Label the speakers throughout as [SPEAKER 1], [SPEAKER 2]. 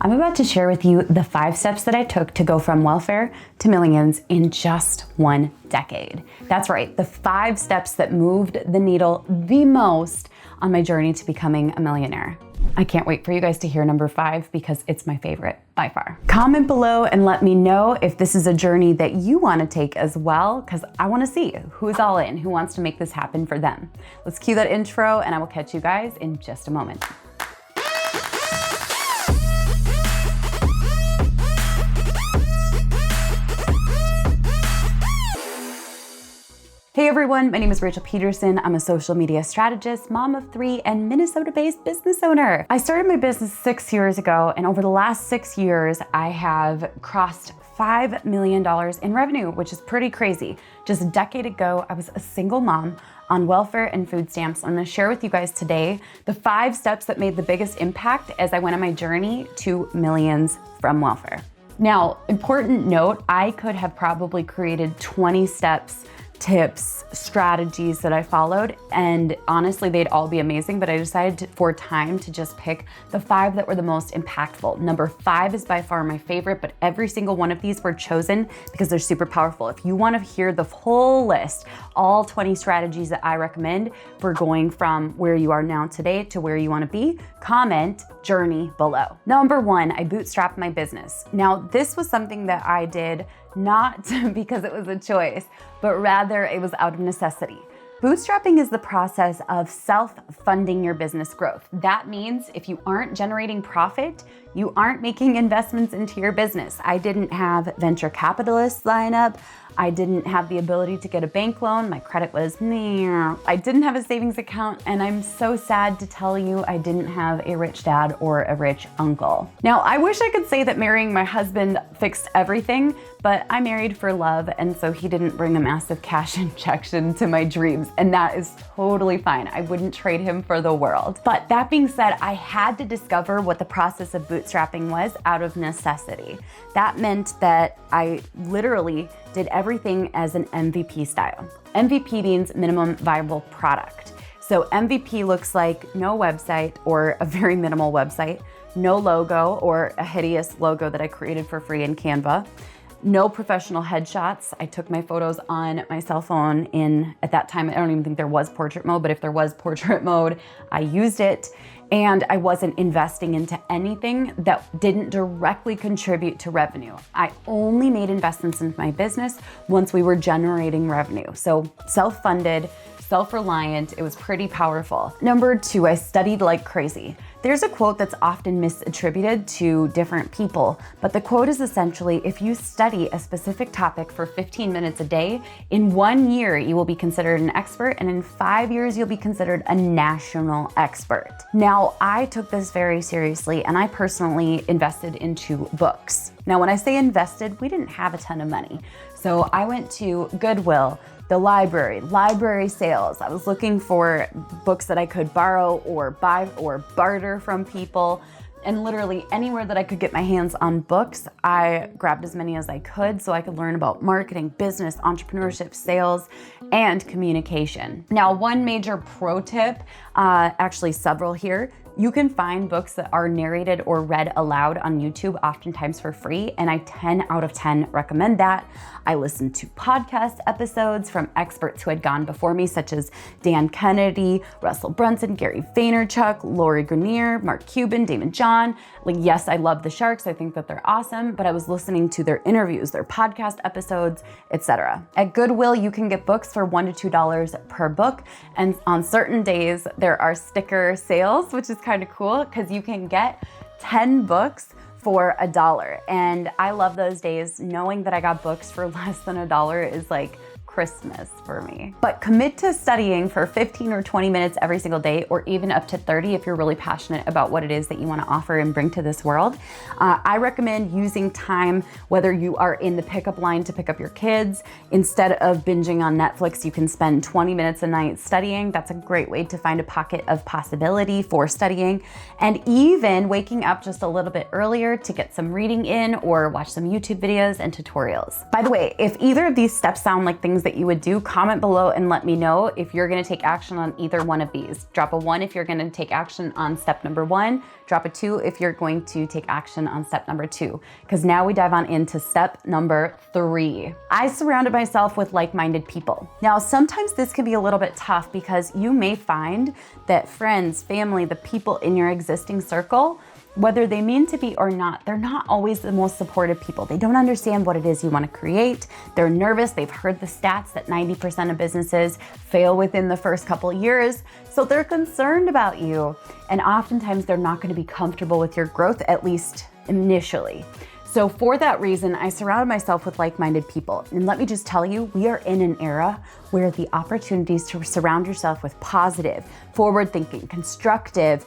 [SPEAKER 1] I'm about to share with you the 5 steps that I took to go from welfare to millions in just 1 decade. That's right, the 5 steps that moved the needle the most on my journey to becoming a millionaire. I can't wait for you guys to hear number 5 because it's my favorite by far. Comment below and let me know if this is a journey that you want to take as well, because I want to see who's all in, who wants to make this happen for them. Let's cue that intro and I will catch you guys in just a moment. Hey everyone, my name is Rachel Peterson. I'm a social media strategist, mom of 3, and Minnesota-based business owner. I started my business 6 years ago, and over the last 6 years, I have crossed $5 million in revenue, which is pretty crazy. Just a decade ago, I was a single mom on welfare and food stamps. I'm gonna share with you guys today the 5 steps that made the biggest impact as I went on my journey to millions from welfare. Now, important note, I could have probably created 20 steps, tips, strategies that I followed, and honestly, they'd all be amazing, but I decided for time to just pick the 5 that were the most impactful. Number 5 is by far my favorite, but every single one of these were chosen because they're super powerful. If you want to hear the whole list, all 20 strategies that I recommend for going from where you are now today to where you want to be, comment journey below. Number 1, I bootstrapped my business. Now, this was something that I did not because it was a choice, but rather it was out of necessity. Bootstrapping is the process of self-funding your business growth. That means if you aren't generating profit, you aren't making investments into your business. I didn't have venture capitalists line up. I didn't have the ability to get a bank loan. My credit was meh. I didn't have a savings account, and I'm so sad to tell you I didn't have a rich dad or a rich uncle. Now, I wish I could say that marrying my husband fixed everything, but I married for love, and so he didn't bring a massive cash injection to my dreams, and that is totally fine. I wouldn't trade him for the world. But that being said, I had to discover what the process of bootstrapping was out of necessity. That meant that I literally did everything as an MVP style. MVP means minimum viable product. So MVP looks like no website or a very minimal website, no logo or a hideous logo that I created for free in Canva, no professional headshots. I took my photos on my cell phone at that time, I don't even think there was portrait mode, but if there was portrait mode, I used it. And I wasn't investing into anything that didn't directly contribute to revenue. I only made investments into my business once we were generating revenue. So self-funded, self-reliant, it was pretty powerful. Number 2, I studied like crazy. There's a quote that's often misattributed to different people, but the quote is essentially, if you study a specific topic for 15 minutes a day, in 1 year you will be considered an expert, and in 5 years you'll be considered a national expert. Now, I took this very seriously, and I personally invested into books. Now, when I say invested, we didn't have a ton of money. So I went to Goodwill, the library sales. I was looking for books that I could borrow or buy or barter from people. And literally anywhere that I could get my hands on books, I grabbed as many as I could so I could learn about marketing, business, entrepreneurship, sales, and communication. Now, one major pro tip, actually several here, you can find books that are narrated or read aloud on YouTube, oftentimes for free, and I 10 out of 10 recommend that. I listened to podcast episodes from experts who had gone before me, such as Dan Kennedy, Russell Brunson, Gary Vaynerchuk, Lori Greiner, Mark Cuban, Damon John. Like, yes, I love the Sharks. I think that they're awesome, but I was listening to their interviews, their podcast episodes, etc. At Goodwill, you can get books for $1 to $2 per book, and on certain days, there are sticker sales, which is kind of cool because you can get 10 books for $1. And I love those days. Knowing that I got books for less than $1 is like Christmas for me. But commit to studying for 15 or 20 minutes every single day, or even up to 30 if you're really passionate about what it is that you want to offer and bring to this world. I recommend using time, whether you are in the pickup line to pick up your kids. Instead of binging on Netflix, you can spend 20 minutes a night studying. That's a great way to find a pocket of possibility for studying. And even waking up just a little bit earlier to get some reading in or watch some YouTube videos and tutorials. By the way, if either of these steps sound like things things that you would do, comment below and let me know if you're gonna take action on either one of these. Drop a 1 if you're gonna take action on step number 1, drop a 2 if you're going to take action on step number 2, because now we dive on into step number 3. I surrounded myself with like-minded people. Now, sometimes this can be a little bit tough because you may find that friends, family, the people in your existing circle, whether they mean to be or not, they're not always the most supportive people. They don't understand what it is you want to create. They're nervous. They've heard the stats that 90% of businesses fail within the first couple of years. So they're concerned about you. And oftentimes they're not going to be comfortable with your growth, at least initially. So for that reason, I surrounded myself with like-minded people. And let me just tell you, we are in an era where the opportunities to surround yourself with positive, forward-thinking, constructive,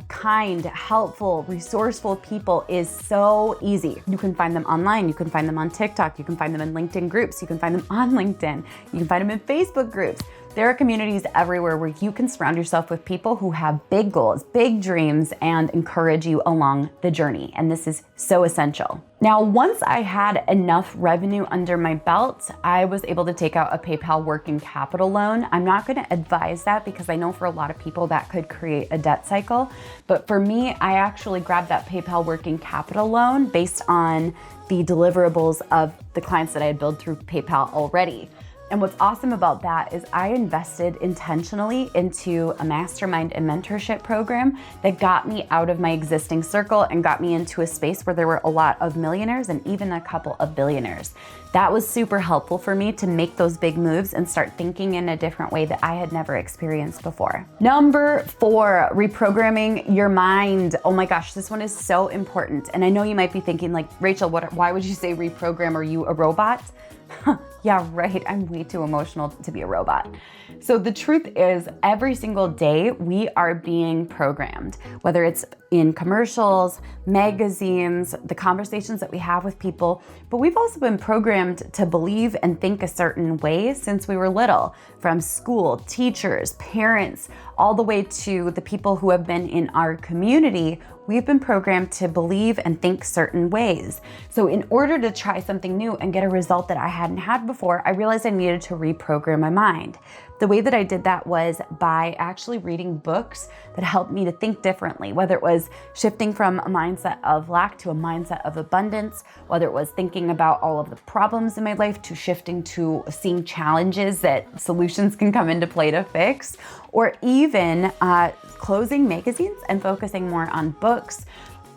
[SPEAKER 1] kind, helpful, resourceful people is so easy. You can find them online, you can find them on TikTok, you can find them in LinkedIn groups, you can find them on LinkedIn, you can find them in Facebook groups. There are communities everywhere where you can surround yourself with people who have big goals, big dreams, and encourage you along the journey. And this is so essential. Now, once I had enough revenue under my belt, I was able to take out a PayPal working capital loan. I'm not going to advise that because I know for a lot of people that could create a debt cycle. But for me, I actually grabbed that PayPal working capital loan based on the deliverables of the clients that I had billed through PayPal already. And what's awesome about that is I invested intentionally into a mastermind and mentorship program that got me out of my existing circle and got me into a space where there were a lot of millionaires and even a couple of billionaires. That was super helpful for me to make those big moves and start thinking in a different way that I had never experienced before. Number 4, reprogramming your mind. Oh my gosh, this one is so important. And I know you might be thinking like, Rachel, why would you say reprogram? Are you a robot? Yeah, right. I'm way too emotional to be a robot. So the truth is, every single day we are being programmed, whether it's in commercials, magazines, the conversations that we have with people, but we've also been programmed to believe and think a certain way since we were little, from school, teachers, parents, all the way to the people who have been in our community. We've been programmed to believe and think certain ways. So in order to try something new and get a result that I hadn't had before, I realized I needed to reprogram my mind. The way that I did that was by actually reading books that helped me to think differently, whether it was shifting from a mindset of lack to a mindset of abundance, whether it was thinking about all of the problems in my life to shifting to seeing challenges that solutions can come into play to fix, or even closing magazines and focusing more on books.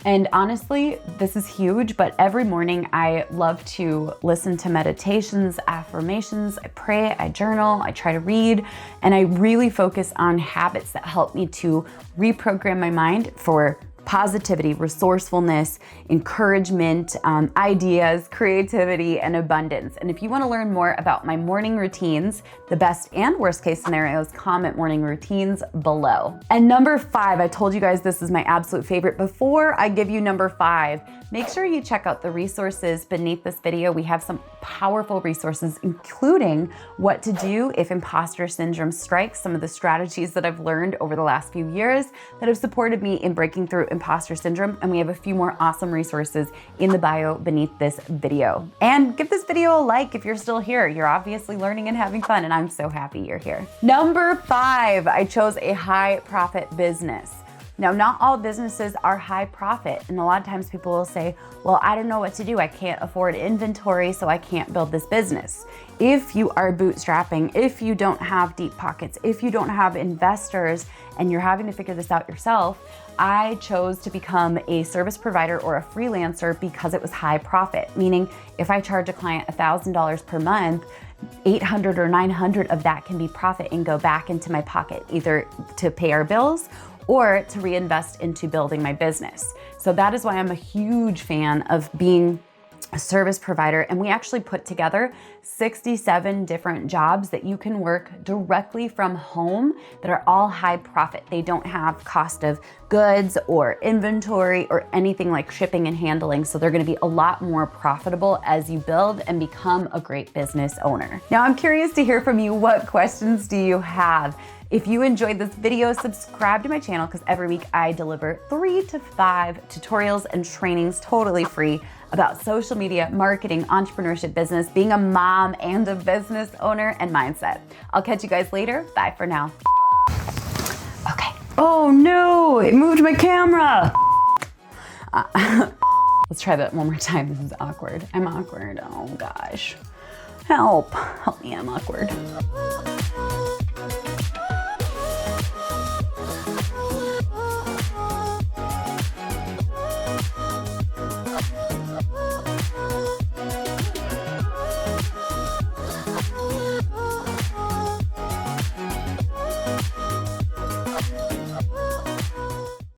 [SPEAKER 1] And honestly, this is huge, but every morning I love to listen to meditations, affirmations, I pray, I journal, I try to read, and I really focus on habits that help me to reprogram my mind for positivity, resourcefulness, encouragement, ideas, creativity, and abundance. And if you want to learn more about my morning routines, the best and worst case scenarios, comment morning routines below. And number 5, I told you guys this is my absolute favorite. Before I give you number 5, make sure you check out the resources beneath this video. We have some powerful resources, including what to do if imposter syndrome strikes, some of the strategies that I've learned over the last few years that have supported me in breaking through imposter syndrome. And we have a few more awesome resources in the bio beneath this video. And give this video a like if you're still here. You're obviously learning and having fun, and I'm so happy you're here. Number 5, I chose a high profit business. Now, not all businesses are high profit. And a lot of times people will say, well, I don't know what to do. I can't afford inventory, so I can't build this business. If you are bootstrapping, if you don't have deep pockets, if you don't have investors, and you're having to figure this out yourself, I chose to become a service provider or a freelancer because it was high profit. Meaning, if I charge a client $1,000 per month, 800 or 900 of that can be profit and go back into my pocket, either to pay our bills or to reinvest into building my business. So that is why I'm a huge fan of being a service provider. And we actually put together 67 different jobs that you can work directly from home that are all high profit. They don't have cost of goods or inventory or anything like shipping and handling. So they're going to be a lot more profitable as you build and become a great business owner. Now, I'm curious to hear from you. What questions do you have? If you enjoyed this video, subscribe to my channel because every week I deliver 3 to 5 tutorials and trainings totally free about social media, marketing, entrepreneurship, business, being a mom and a business owner, and mindset. I'll catch you guys later. Bye for now. Okay. Oh no, it moved my camera. Let's try that one more time. This is awkward. I'm awkward. Oh gosh. Help me, I'm awkward.